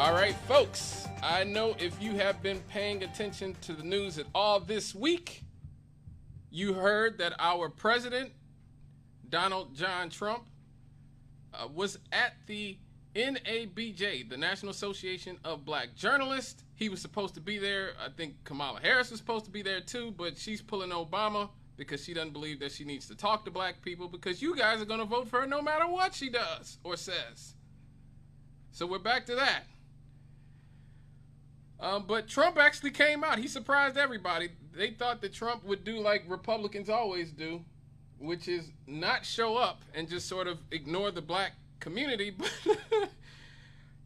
All right, folks, I know if you have been paying attention to the news at all this week, you heard that our president, Donald John Trump, was at the NABJ, the National Association of Black Journalists. He was supposed to be there. I think Kamala Harris was supposed to be there too, but she's pulling Obama because she doesn't believe that she needs to talk to black people because you guys are going to vote for her no matter what she does or says. So we're back to that. But Trump actually came out. He surprised everybody. They thought that Trump would do like Republicans always do, which is not show up and just sort of ignore the black community. But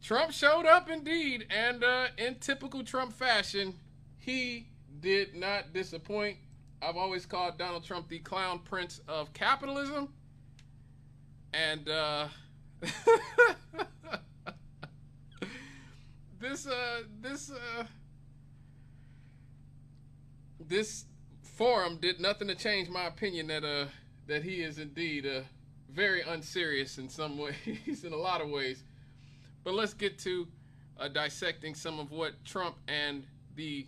Trump showed up indeed, and in typical Trump fashion, he did not disappoint. I've always called Donald Trump the clown prince of capitalism. And this forum did nothing to change my opinion that he is indeed very unserious in some ways, in a lot of ways. But let's get to dissecting some of what Trump and the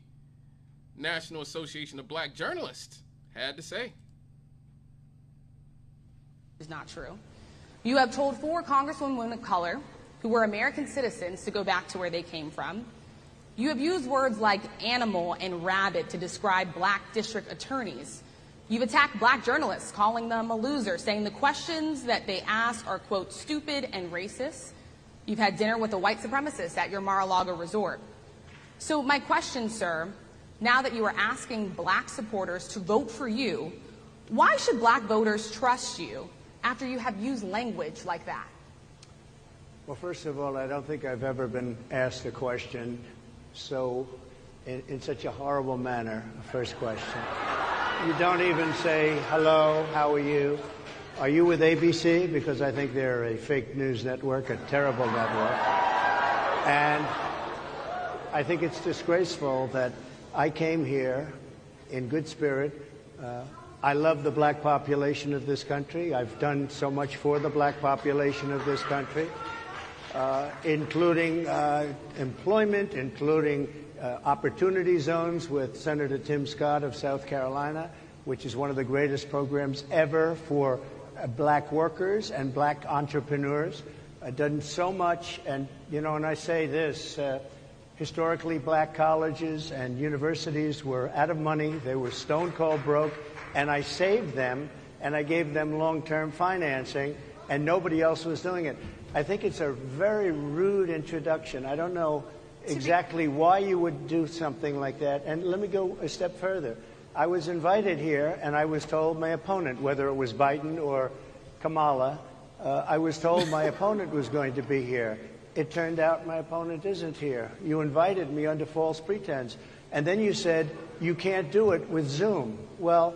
National Association of Black Journalists had to say. Is not true. You have told 4 congresswomen of color who were American citizens to go back to where they came from. You have used words like animal and rabid to describe black district attorneys. You've attacked black journalists, calling them a loser, saying the questions that they ask are, quote, stupid and racist. You've had dinner with a white supremacist at your Mar-a-Lago resort. So my question, sir, now that you are asking black supporters to vote for you, why should black voters trust you after you have used language like that? Well, first of all, I don't think I've ever been asked a question so in such a horrible manner. First question. You don't even say, hello, how are you? Are you with ABC? Because I think they're a fake news network, a terrible network. And I think it's disgraceful that I came here in good spirit. I love the black population of this country. I've done so much for the black population of this country. Including employment, including opportunity zones with Senator Tim Scott of South Carolina, which is one of the greatest programs ever for black workers and black entrepreneurs. I've done so much, and you know, when I say this, historically black colleges and universities were out of money, they were stone cold broke, and I saved them, and I gave them long-term financing, and nobody else was doing it. I think it's a very rude introduction. I don't know exactly why you would do something like that. And let me go a step further. I was invited here, and I was told my opponent, whether it was Biden or Kamala, I was told my opponent was going to be here. It turned out my opponent isn't here. You invited me under false pretense. And then you said you can't do it with Zoom. Well,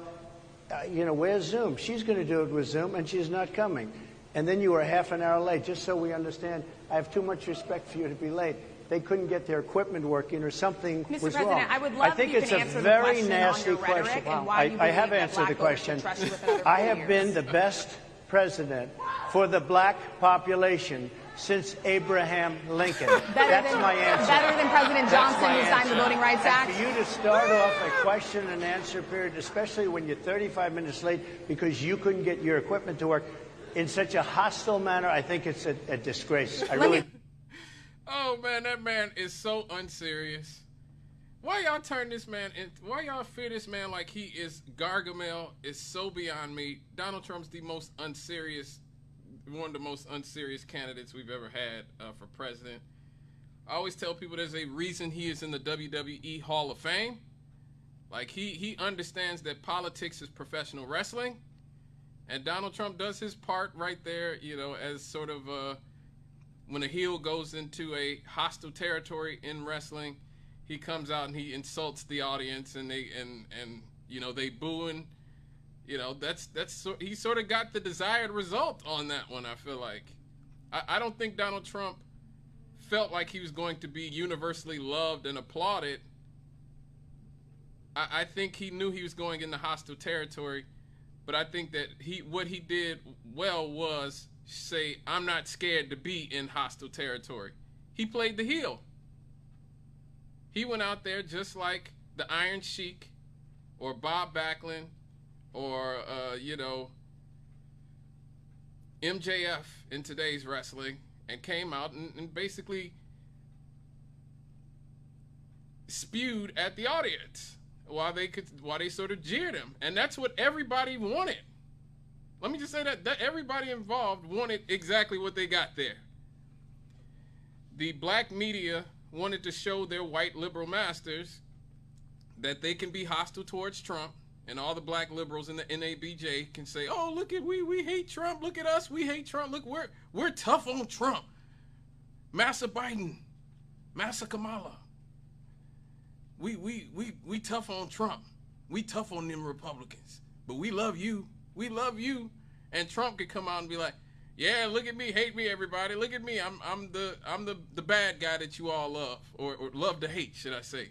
you know, where's Zoom? She's going to do it with Zoom, and she's not coming. And then you were half an hour late. Just so we understand, I have too much respect for you to be late. They couldn't get their equipment working or something was Mr. President, wrong. I would love I think you it's can a answer very the question nasty on your rhetoric question. and why you I have believe that answered the black voters question. should trust you with another 4 I have years. been the best president for the black population since Abraham Lincoln. That's my answer. Better than President Johnson, who signed the answer. Voting Rights Act? And for you to start off a question and answer period, especially when you're 35 minutes late because you couldn't get your equipment to work, in such a hostile manner, I think it's a disgrace. I really. Oh man, that man is so unserious. Why y'all turn this man in? Why y'all fear this man like he is Gargamel? Is so beyond me. Donald Trump's the most unserious, one of the most unserious candidates we've ever had for president. I always tell people there's a reason he is in the WWE Hall of Fame. Like he understands that politics is professional wrestling. And Donald Trump does his part right there, you know, as sort of when a heel goes into a hostile territory in wrestling, he comes out and he insults the audience, and they you know, they booing. You know, he sort of got the desired result on that one. I feel like I don't think Donald Trump felt like he was going to be universally loved and applauded. I think he knew he was going into hostile territory. But I think that what he did well was say, I'm not scared to be in hostile territory. He played the heel. He went out there just like the Iron Sheik or Bob Backlund or, MJF in today's wrestling, and came out and basically spewed at the audience while they sort of jeered him. And that's what everybody wanted. Let me just say that everybody involved wanted exactly what they got there. The black media wanted to show their white liberal masters that they can be hostile towards Trump, and all the black liberals in the NABJ can say, "Oh, look at we hate Trump. Look at us, we hate Trump. Look, we're tough on Trump. Massa Biden, Massa Kamala. We tough on Trump. We tough on them Republicans. But we love you. We love you." And Trump could come out and be like, "Yeah, look at me, hate me, everybody. Look at me. I'm the bad guy that you all love, or love to hate, should I say?"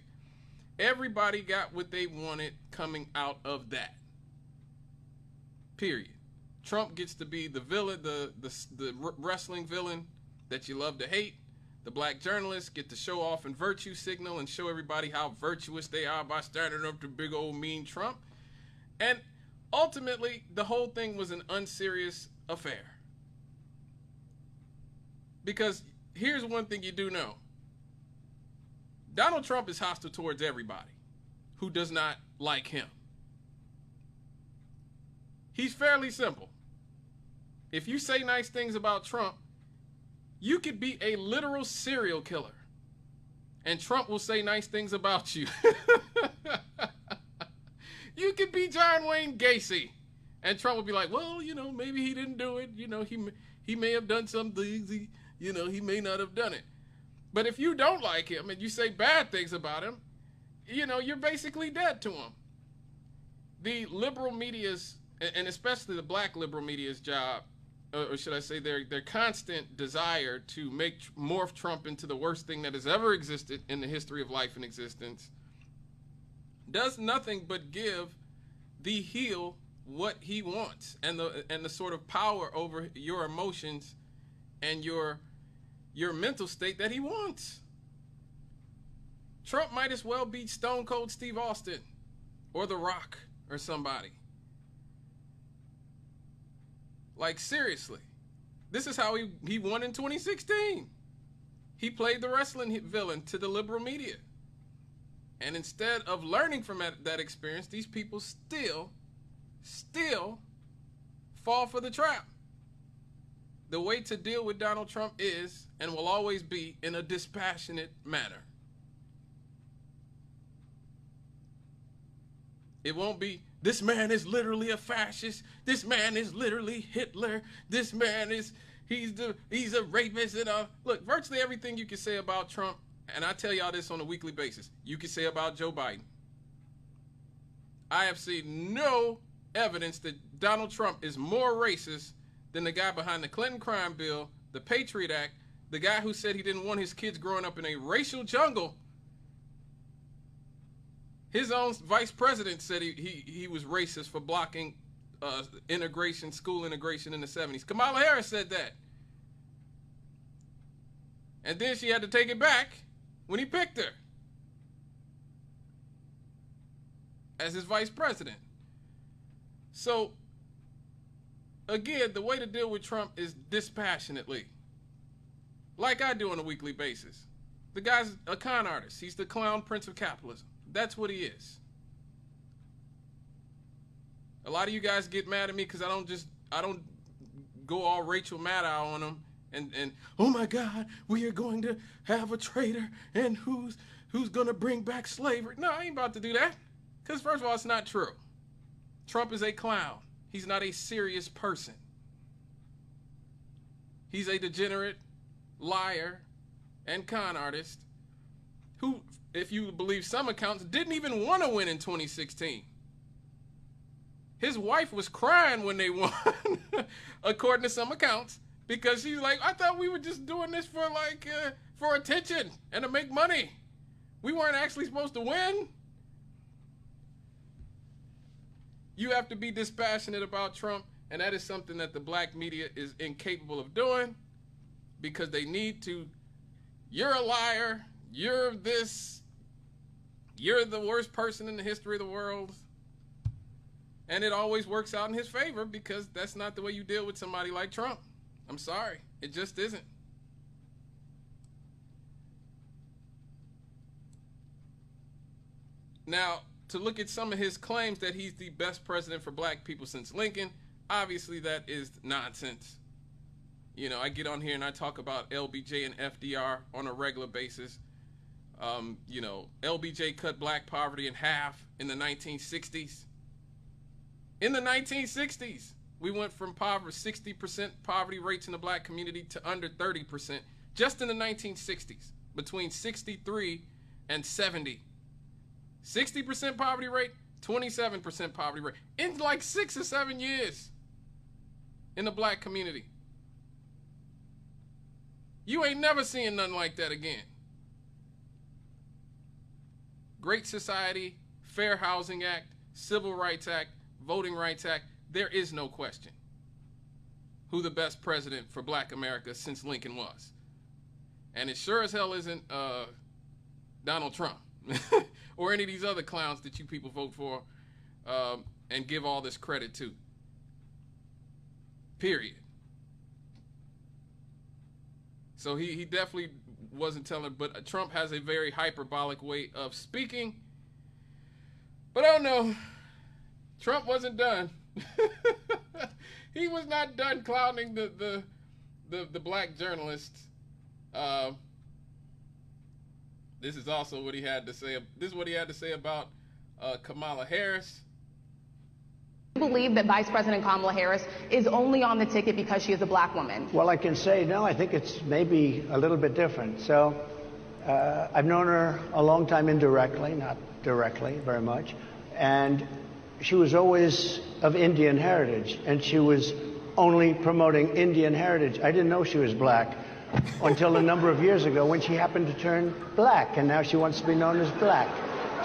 Everybody got what they wanted coming out of that. Period. Trump gets to be the villain, the wrestling villain that you love to hate. The black journalists get to show off and virtue signal and show everybody how virtuous they are by standing up to big old mean Trump. And ultimately, the whole thing was an unserious affair. Because here's one thing you do know. Donald Trump is hostile towards everybody who does not like him. He's fairly simple. If you say nice things about Trump, you could be a literal serial killer, and Trump will say nice things about you. You could be John Wayne Gacy, and Trump will be like, "Well, maybe he didn't do it. He may have done some things. He may not have done it." But if you don't like him and you say bad things about him, you're basically dead to him. The liberal media's, and especially the black liberal media's job, or should I say their constant desire to morph Trump into the worst thing that has ever existed in the history of life and existence, does nothing but give the heel what he wants, and the sort of power over your emotions and your mental state that he wants. Trump might as well beat Stone Cold Steve Austin or The Rock or somebody. Like, seriously. This is how he won in 2016. He played the wrestling villain to the liberal media. And instead of learning from that experience, these people still fall for the trap. The way to deal with Donald Trump is, and will always be, in a dispassionate manner. It won't be, "This man is literally a fascist. This man is literally Hitler. This man he's a rapist." And look, virtually everything you can say about Trump, and I tell y'all this on a weekly basis, you can say about Joe Biden. I have seen no evidence that Donald Trump is more racist than the guy behind the Clinton crime bill, the Patriot Act, the guy who said he didn't want his kids growing up in a racial jungle. His own vice president said he was racist for blocking school integration in the 70s. Kamala Harris said that. And then she had to take it back when he picked her as his vice president. So, again, the way to deal with Trump is dispassionately, like I do on a weekly basis. The guy's a con artist. He's the clown prince of capitalism. That's what he is. A lot of you guys get mad at me because I don't go all Rachel Maddow on him and oh my God, we are going to have a traitor and who's going to bring back slavery. No, I ain't about to do that. Because first of all, it's not true. Trump is a clown. He's not a serious person. He's a degenerate, liar, and con artist who, if you believe some accounts, didn't even want to win in 2016. His wife was crying when they won, according to some accounts, because she's like, "I thought we were just doing this for attention and to make money. We weren't actually supposed to win." You have to be dispassionate about Trump, and that is something that the black media is incapable of doing because they need to you're a liar, you're this, you're the worst person in the history of the world. And it always works out in his favor because that's not the way you deal with somebody like Trump. I'm sorry, it just isn't. Now, to look at some of his claims that he's the best president for black people since Lincoln, obviously that is nonsense. You know, I get on here and I talk about LBJ and FDR on a regular basis. You know, LBJ cut black poverty in half in the 1960s. In the 1960s, we went from 60% poverty rates in the black community to under 30% just in the 1960s, between 63 and 70. 60% poverty rate, 27% poverty rate in like 6 or 7 years in the black community. You ain't never seeing nothing like that again. Great Society, Fair Housing Act, Civil Rights Act, Voting Rights Act, there is no question who the best president for black America since Lincoln was. And it sure as hell isn't Donald Trump or any of these other clowns that you people vote for and give all this credit to. Period. So he definitely wasn't telling, but Trump has a very hyperbolic way of speaking. But I don't know. Trump wasn't done. He was not done clowning the black journalists. This is also what he had to say. This is what he had to say about Kamala Harris. Do you believe that Vice President Kamala Harris is only on the ticket because she is a black woman? Well, I can say, no, I think it's maybe a little bit different. So I've known her a long time indirectly, not directly very much. And she was always of Indian heritage, and she was only promoting Indian heritage. I didn't know she was black until a number of years ago when she happened to turn black, and now she wants to be known as black.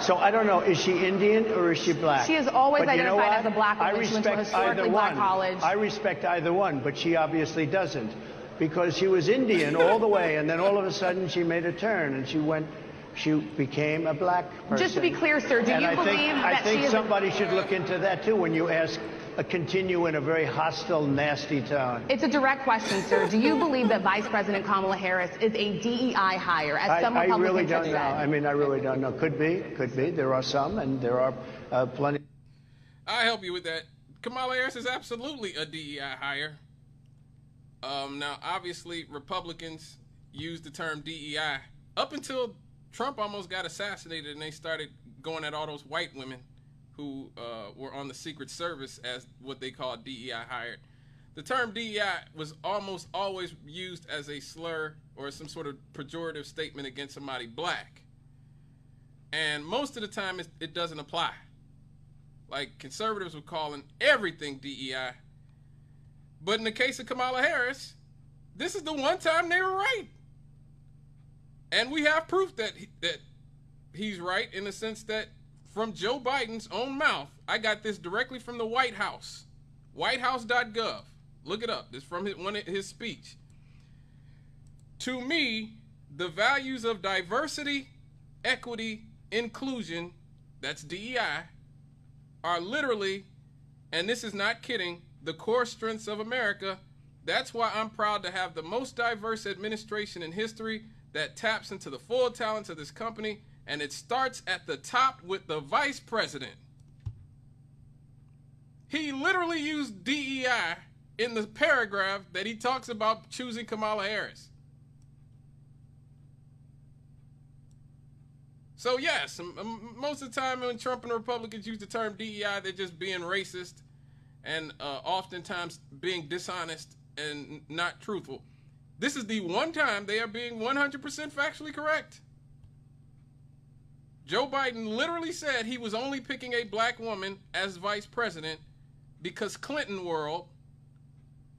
So I don't know, is she Indian or is she black? She has always but identified as a black woman. I respect either black one. College. I respect either one, but she obviously doesn't, because she was Indian all the way, and then all of a sudden she made a turn and she became a black person. Just to be clear, sir, do you believe that I think somebody should look into that too when you ask continue in a very hostile, nasty tone. It's a direct question, sir. Do you believe that Vice President Kamala Harris is a DEI hire, as some Republicans I really don't have know. said? I mean, I really don't know. Could be. There are some, and there are plenty. I'll help you with that. Kamala Harris is absolutely a DEI hire. Now, obviously, Republicans use the term DEI up until Trump almost got assassinated and they started going at all those white women who were on the Secret Service as what they call DEI hired. The term DEI was almost always used as a slur or some sort of pejorative statement against somebody black. And most of the time it doesn't apply. Like conservatives were calling everything DEI. But in the case of Kamala Harris, this is the one time they were right. And we have proof that he's right in the sense that from Joe Biden's own mouth, I got this directly from the White House, whitehouse.gov. Look it up. This is from his speech. To me, the values of diversity, equity, inclusion, that's DEI, are literally, and this is not kidding, the core strengths of America. That's why I'm proud to have the most diverse administration in history that taps into the full talents of this company, and it starts at the top with the vice president. He literally used DEI in the paragraph that he talks about choosing Kamala Harris. So yes, most of the time when Trump and Republicans use the term DEI, they're just being racist and oftentimes being dishonest and not truthful. This is the one time they are being 100% factually correct. Joe Biden literally said he was only picking a black woman as vice president because Clinton world,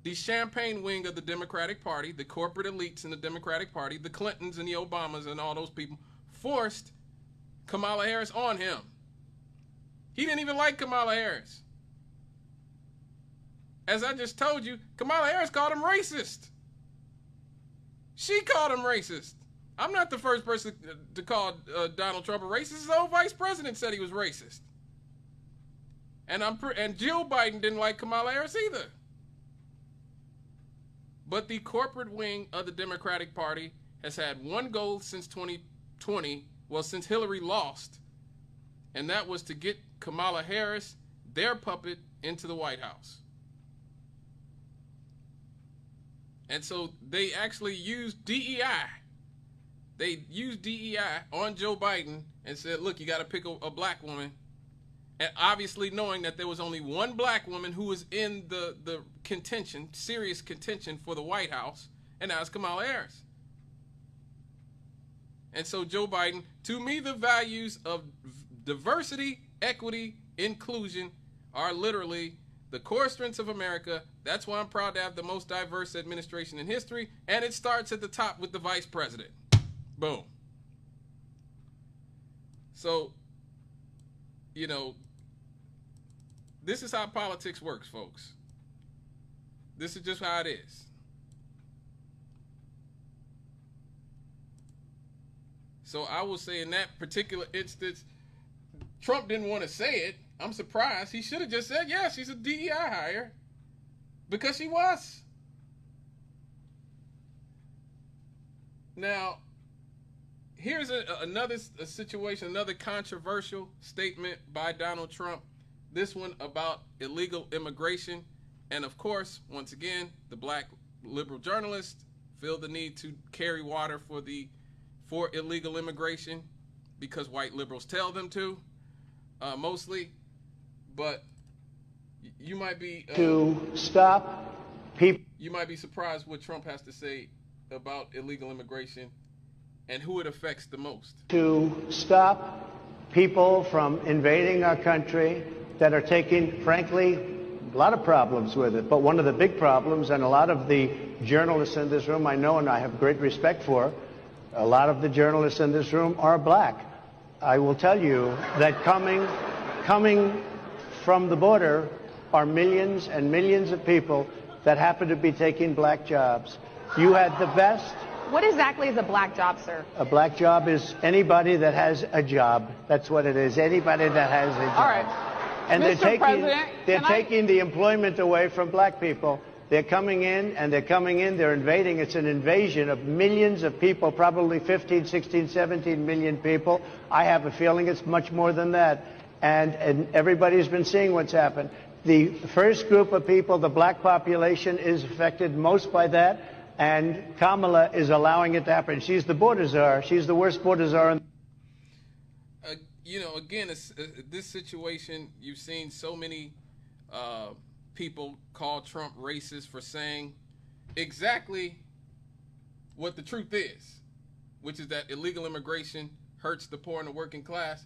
the champagne wing of the Democratic Party, the corporate elites in the Democratic Party, the Clintons and the Obamas and all those people, forced Kamala Harris on him. He didn't even like Kamala Harris. As I just told you, Kamala Harris called him racist. She called him racist. I'm not the first person to call Donald Trump a racist. His own vice president said he was racist. And Jill Biden didn't like Kamala Harris either. But the corporate wing of the Democratic Party has had one goal since 2020, well, since Hillary lost, and that was to get Kamala Harris, their puppet, into the White House. And so they actually used DEI. They used DEI on Joe Biden and said, look, you got to pick a black woman. And obviously knowing that there was only one black woman who was in the contention, serious contention for the White House, and that was Kamala Harris. And so Joe Biden, to me, the values of diversity, equity, inclusion are literally the core strengths of America. That's why I'm proud to have the most diverse administration in history. And it starts at the top with the vice president. Boom. So, you know, this is how politics works, folks. This is just how it is. So I will say in that particular instance, Trump didn't want to say it. I'm surprised. He should have just said, yeah, she's a DEI hire. Because she was. Now, here's another situation, another controversial statement by Donald Trump. This one about illegal immigration. And of course, once again, the black liberal journalists feel the need to carry water for illegal immigration because white liberals tell them to, mostly. But you might be to stop people. You might be surprised what Trump has to say about illegal immigration and who it affects the most. To stop people from invading our country that are taking, frankly, a lot of problems with it. But one of the big problems, and a lot of the journalists in this room I know and I have great respect for, a lot of the journalists in this room are black. I will tell you that coming from the border are millions and millions of people that happen to be taking black jobs. You had the best. What exactly is a black job, sir? A black job is anybody that has a job. That's what it is. Anybody that has a job. All right. And Mr. they're taking the employment away from black people. They're coming in, they're invading. It's an invasion of millions of people, probably 15, 16, 17 million people. I have a feeling it's much more than that. And everybody's been seeing what's happened. The first group of people, the black population, is affected most by that. And Kamala is allowing it to happen. She's the border czar. She's the worst border czar. You know, again, this situation, you've seen so many people call Trump racist for saying exactly what the truth is, which is that illegal immigration hurts the poor and the working class.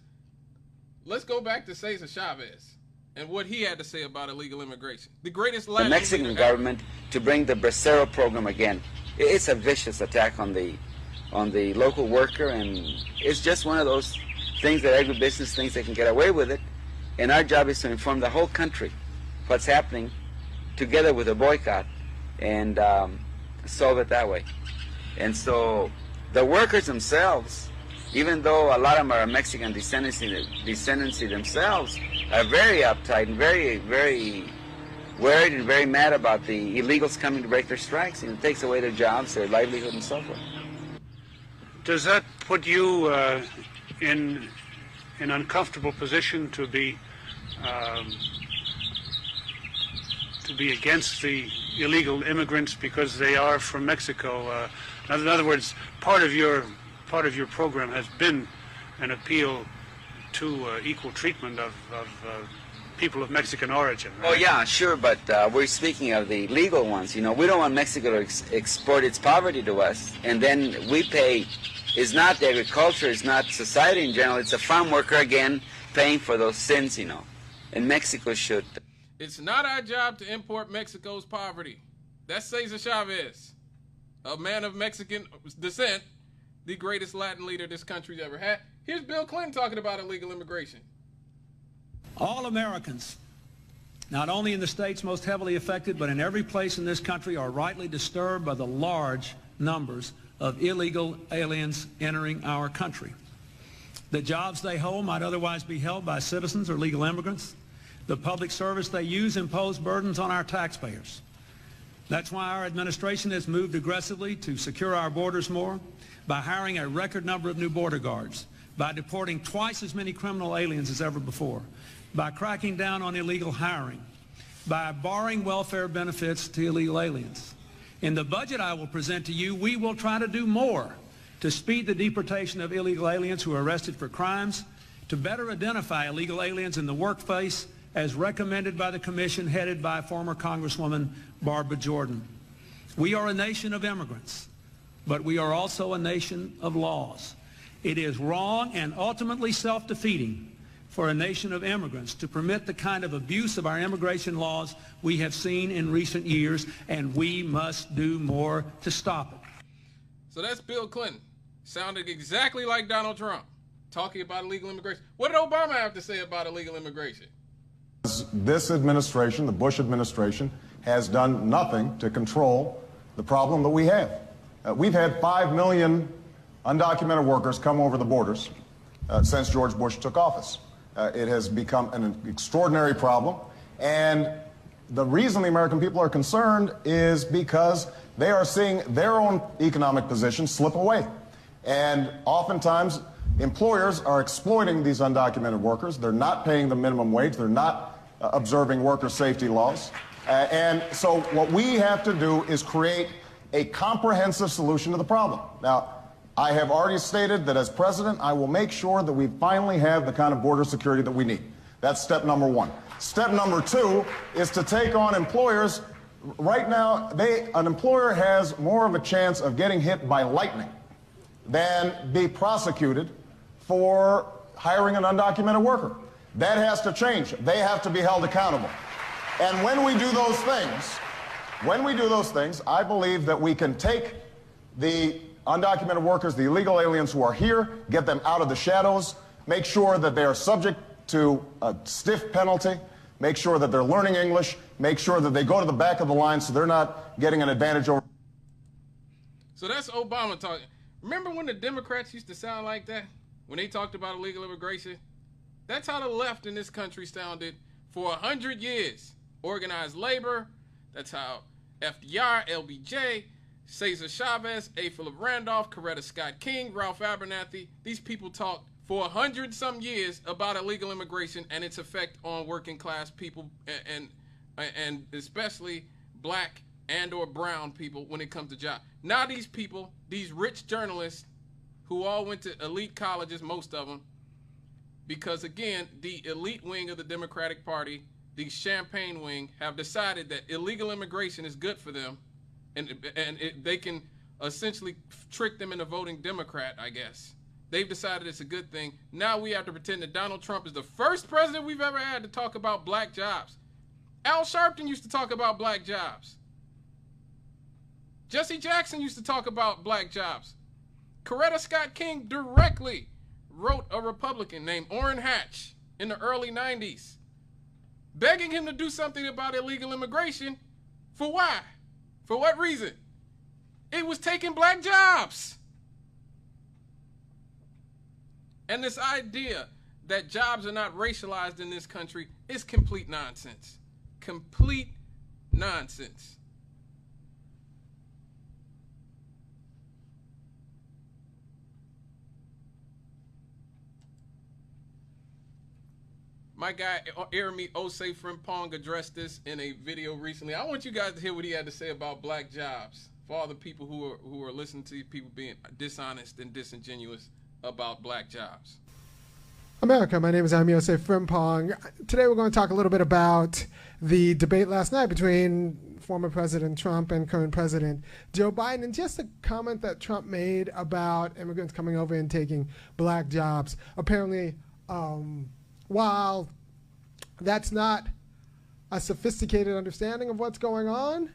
Let's go back to Cesar Chavez and what he had to say about illegal immigration. The greatest Latin the Mexican government to bring the Bracero program again. It's a vicious attack on the local worker, and it's just one of those things that agribusiness thinks they can get away with it. And our job is to inform the whole country what's happening together with a boycott and solve it that way. And so the workers themselves, even though a lot of them are Mexican descendancy themselves, are very uptight and very, very worried and very mad about the illegals coming to break their strikes, and it takes away their jobs, their livelihood, and so forth. Does that put you in an uncomfortable position to be against the illegal immigrants because they are from Mexico? In other words, part of your program has been an appeal to equal treatment of people of Mexican origin, right? Oh yeah, sure, but we're speaking of the legal ones. You know, we don't want Mexico to export its poverty to us, and then we pay. It's not the agriculture, it's not society in general, it's a farm worker again paying for those sins, you know. And Mexico should. It's not our job to import Mexico's poverty. That's Cesar Chavez, a man of Mexican descent, the greatest Latin leader this country's ever had. Here's Bill Clinton talking about illegal immigration. All Americans, not only in the states most heavily affected, but in every place in this country, are rightly disturbed by the large numbers of illegal aliens entering our country. The jobs they hold might otherwise be held by citizens or legal immigrants. The public service they use impose burdens on our taxpayers. That's why our administration has moved aggressively to secure our borders more, by hiring a record number of new border guards, by deporting twice as many criminal aliens as ever before, by cracking down on illegal hiring, by barring welfare benefits to illegal aliens. In the budget I will present to you, we will try to do more to speed the deportation of illegal aliens who are arrested for crimes, to better identify illegal aliens in the workplace as recommended by the commission headed by former Congresswoman Barbara Jordan. We are a nation of immigrants, but we are also a nation of laws. It is wrong and ultimately self-defeating for a nation of immigrants to permit the kind of abuse of our immigration laws we have seen in recent years, and we must do more to stop it. So that's Bill Clinton. Sounded exactly like Donald Trump, talking about illegal immigration. What did Obama have to say about illegal immigration? This administration, the Bush administration, has done nothing to control the problem that we have. We've had 5 million undocumented workers come over the borders since George Bush took office. It has become an extraordinary problem, and the reason the American people are concerned is because they are seeing their own economic position slip away. And oftentimes, employers are exploiting these undocumented workers. They're not paying the minimum wage. They're not observing worker safety laws. And so what we have to do is create a comprehensive solution to the problem. Now, I have already stated that as president, I will make sure that we finally have the kind of border security that we need. That's step number one. Step number two is to take on employers. Right now, an employer has more of a chance of getting hit by lightning than be prosecuted for hiring an undocumented worker. That has to change. They have to be held accountable. And when we do those things, I believe that we can take the undocumented workers, the illegal aliens who are here, get them out of the shadows, make sure that they are subject to a stiff penalty, make sure that they're learning English, make sure that they go to the back of the line so they're not getting an advantage over. So that's Obama talking. Remember when the Democrats used to sound like that? When they talked about illegal immigration? That's how the left in this country sounded for 100 years. Organized labor, that's how FDR, LBJ, Cesar Chavez, A. Philip Randolph, Coretta Scott King, Ralph Abernathy, these people talked for 100-some years about illegal immigration and its effect on working class people and especially black and or brown people when it comes to jobs. Now these people, these rich journalists who all went to elite colleges, most of them, because again, the elite wing of the Democratic Party, the champagne wing, have decided that illegal immigration is good for them, and they can essentially trick them into voting Democrat, I guess. They've decided it's a good thing. Now we have to pretend that Donald Trump is the first president we've ever had to talk about black jobs. Al Sharpton used to talk about black jobs. Jesse Jackson used to talk about black jobs. Coretta Scott King directly wrote a Republican named Orrin Hatch in the early 90s, begging him to do something about illegal immigration. For why? For what reason? It was taking black jobs. And this idea that jobs are not racialized in this country is complete nonsense. Complete nonsense. My guy, Jeremy Osei Frimpong, addressed this in a video recently. I want you guys to hear what he had to say about black jobs for all the people who are listening to people being dishonest and disingenuous about black jobs. America, my name is Jeremy Osei Frimpong. Today we're going to talk a little bit about the debate last night between former President Trump and current President Joe Biden, and just a comment that Trump made about immigrants coming over and taking black jobs. Apparently, while that's not a sophisticated understanding of what's going on,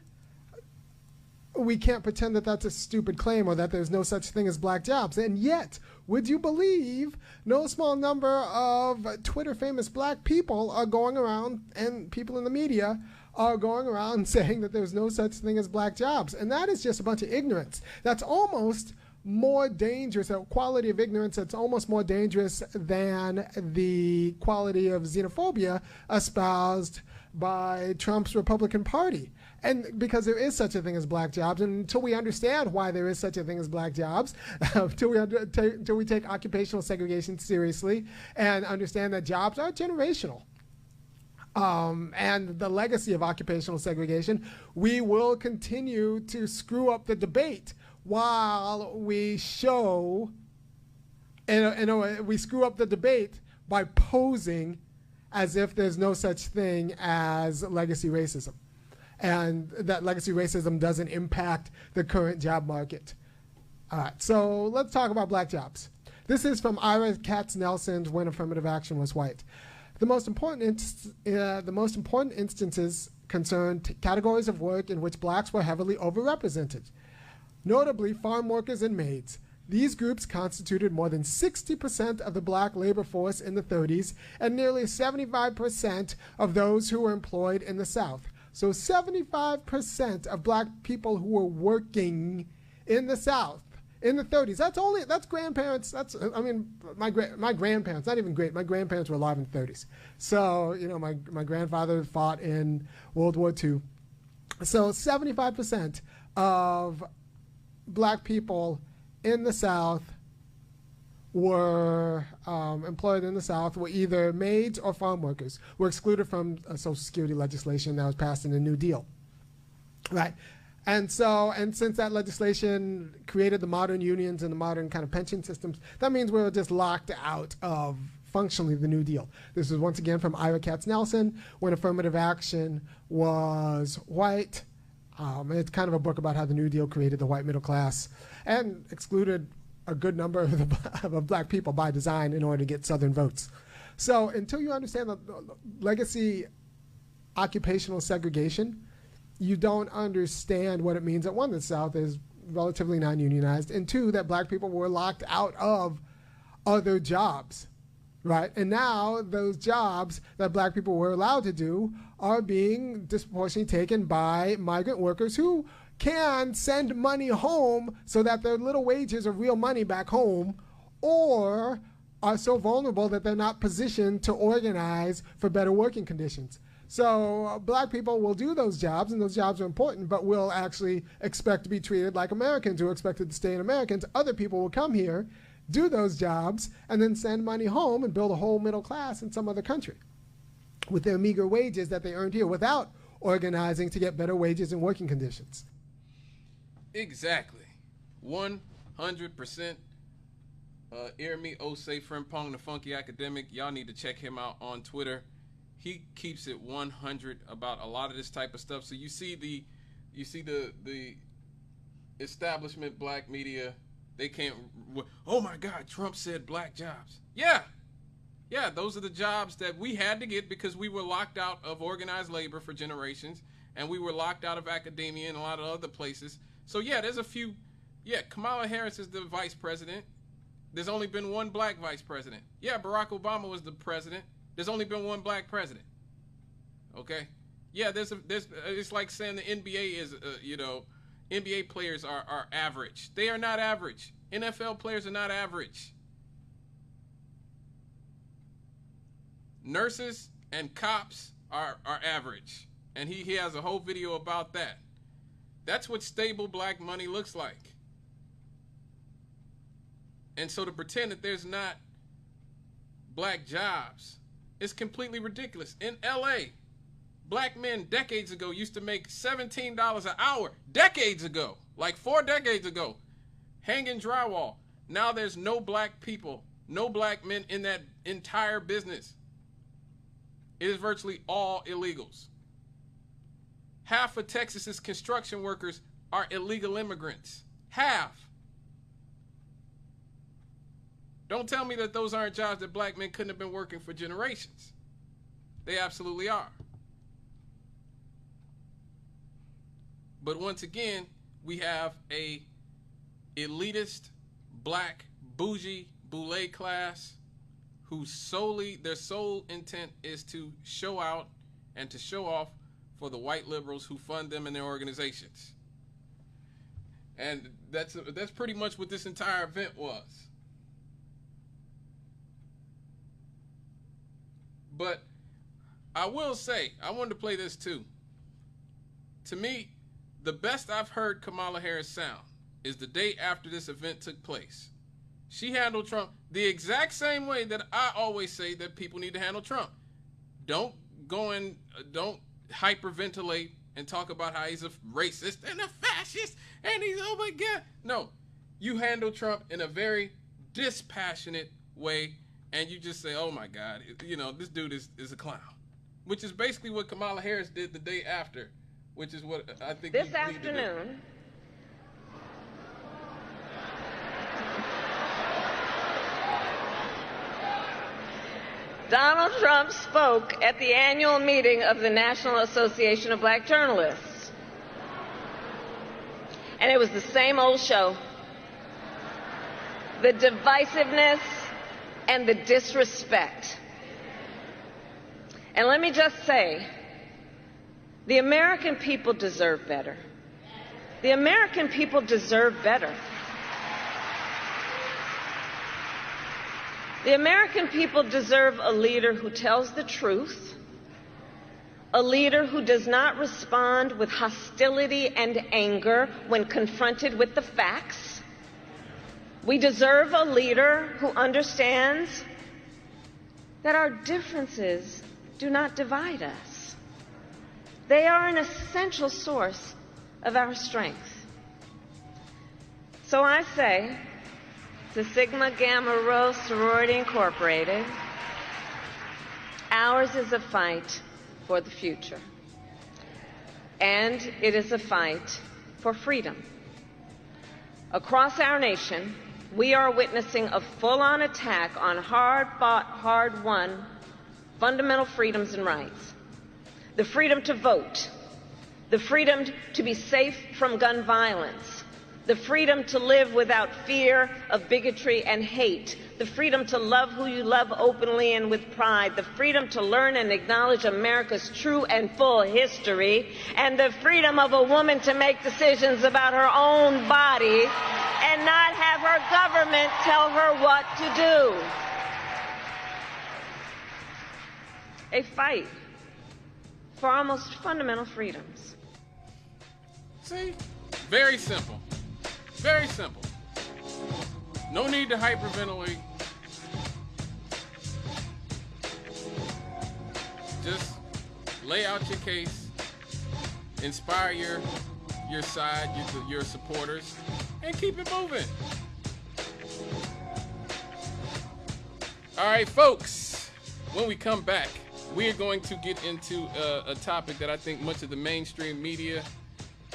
we can't pretend that that's a stupid claim or that there's no such thing as black jobs. And yet, would you believe no small number of Twitter famous black people are going around, and people in the media are going around saying that there's no such thing as black jobs. And that is just a bunch of ignorance. That's almost more dangerous, a quality of ignorance that's almost more dangerous than the quality of xenophobia espoused by Trump's Republican Party. And because there is such a thing as black jobs, and until we understand why there is such a thing as black jobs, until we take occupational segregation seriously and understand that jobs are generational, and the legacy of occupational segregation, we will continue to screw up the debate while we show, we screw up the debate by posing as if there's no such thing as legacy racism, and that legacy racism doesn't impact the current job market. All right, so let's talk about black jobs. This is from Ira Katz-Nelson's When Affirmative Action Was White. The most important instances concerned categories of work in which blacks were heavily overrepresented, notably farm workers and maids. These groups constituted more than 60% of the black labor force in the 30s and nearly 75% of those who were employed in the South. So 75% of black people who were working in the South in the 30s. That's grandparents. My grandparents, not even great. My grandparents were alive in the 30s. So, my grandfather fought in World War II. So 75% of black people in the South were employed in the South were either maids or farm workers, were excluded from Social Security legislation that was passed in the New Deal. Right. And since that legislation created the modern unions and the modern kind of pension systems, that means we were just locked out of functionally the New Deal. This is once again from Ira Katz-Nelson, When Affirmative Action Was White. It's kind of a book about how the New Deal created the white middle class and excluded a good number of black people by design in order to get Southern votes. So until you understand the legacy occupational segregation, you don't understand what it means that one, the South is relatively non-unionized, and two, that black people were locked out of other jobs, right? And now those jobs that black people were allowed to do are being disproportionately taken by migrant workers who can send money home so that their little wages are real money back home, or are so vulnerable that they're not positioned to organize for better working conditions. So black people will do those jobs, and those jobs are important, but will actually expect to be treated like Americans who are expected to stay in Americans. Other people will come here, do those jobs, and then send money home and build a whole middle class in some other country with their meager wages that they earned here without organizing to get better wages and working conditions. Exactly. 100%. Irmi Osei Frimpong, the Funky Academic. Y'all need to check him out on Twitter. He keeps it 100 about a lot of this type of stuff. So you see the establishment black media, they can't, oh my God, Trump said black jobs. Yeah, those are the jobs that we had to get because we were locked out of organized labor for generations, and we were locked out of academia and a lot of other places. So yeah, there's a few. Yeah, Kamala Harris is the vice president. There's only been one black vice president. Yeah, Barack Obama was the president. There's only been one black president. Okay? Yeah, it's like saying the NBA is, NBA players are average. They are not average. NFL players are not average. Nurses and cops are average. And he has a whole video about that. That's what stable black money looks like. And so to pretend that there's not black jobs, it's completely ridiculous. In LA, black men decades ago used to make $17 an hour. Decades ago, like 4 decades ago, hanging drywall. Now there's no black people, no black men in that entire business. It is virtually all illegals. Half of Texas's construction workers are illegal immigrants. Half. Don't tell me that those aren't jobs that black men couldn't have been working for generations. They absolutely are. But once again, we have a elitist, black, bougie, boule class whose their sole intent is to show out and to show off for the white liberals who fund them and their organizations. And that's pretty much what this entire event was. But I will say, I wanted to play this too. To me, the best I've heard Kamala Harris sound is the day after this event took place. She handled Trump the exact same way that I always say that people need to handle Trump. Don't hyperventilate and talk about how he's a racist and a fascist and he's, oh my God. No, you handle Trump in a very dispassionate way and you just say, oh my God, you know, this dude is a clown. Which is basically what Kamala Harris did the day after, which is what I think this afternoon. Donald Trump spoke at the annual meeting of the National Association of Black Journalists. And it was the same old show. The divisiveness and the disrespect. And let me just say, the American people deserve better. The American people deserve better. The American people deserve a leader who tells the truth, a leader who does not respond with hostility and anger when confronted with the facts. We deserve a leader who understands that our differences do not divide us. They are an essential source of our strength. So I say, to Sigma Gamma Rho Sorority Incorporated, ours is a fight for the future. And it is a fight for freedom. Across our nation, we are witnessing a full-on attack on hard-fought, hard-won fundamental freedoms and rights. The freedom to vote, the freedom to be safe from gun violence, the freedom to live without fear of bigotry and hate, the freedom to love who you love openly and with pride, the freedom to learn and acknowledge America's true and full history, and the freedom of a woman to make decisions about her own body and not have her government tell her what to do. A fight for our most fundamental freedoms. See? Very simple. Very simple. No need to hyperventilate. Just lay out your case, inspire your side, your supporters, and keep it moving. All right, folks, when we come back, we are going to get into a topic that I think much of the mainstream media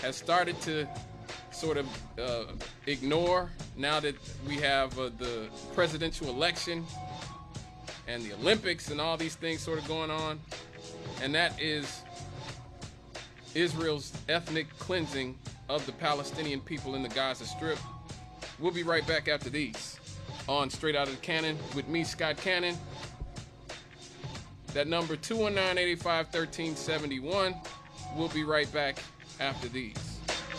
has started to sort of ignore now that we have the presidential election and the Olympics and all these things sort of going on, and that is Israel's ethnic cleansing of the Palestinian people in the Gaza Strip. We'll be right back after these on Straight Out of the Cannon with me, Scott Cannon. That number 219-885-1371. We'll be right back after these.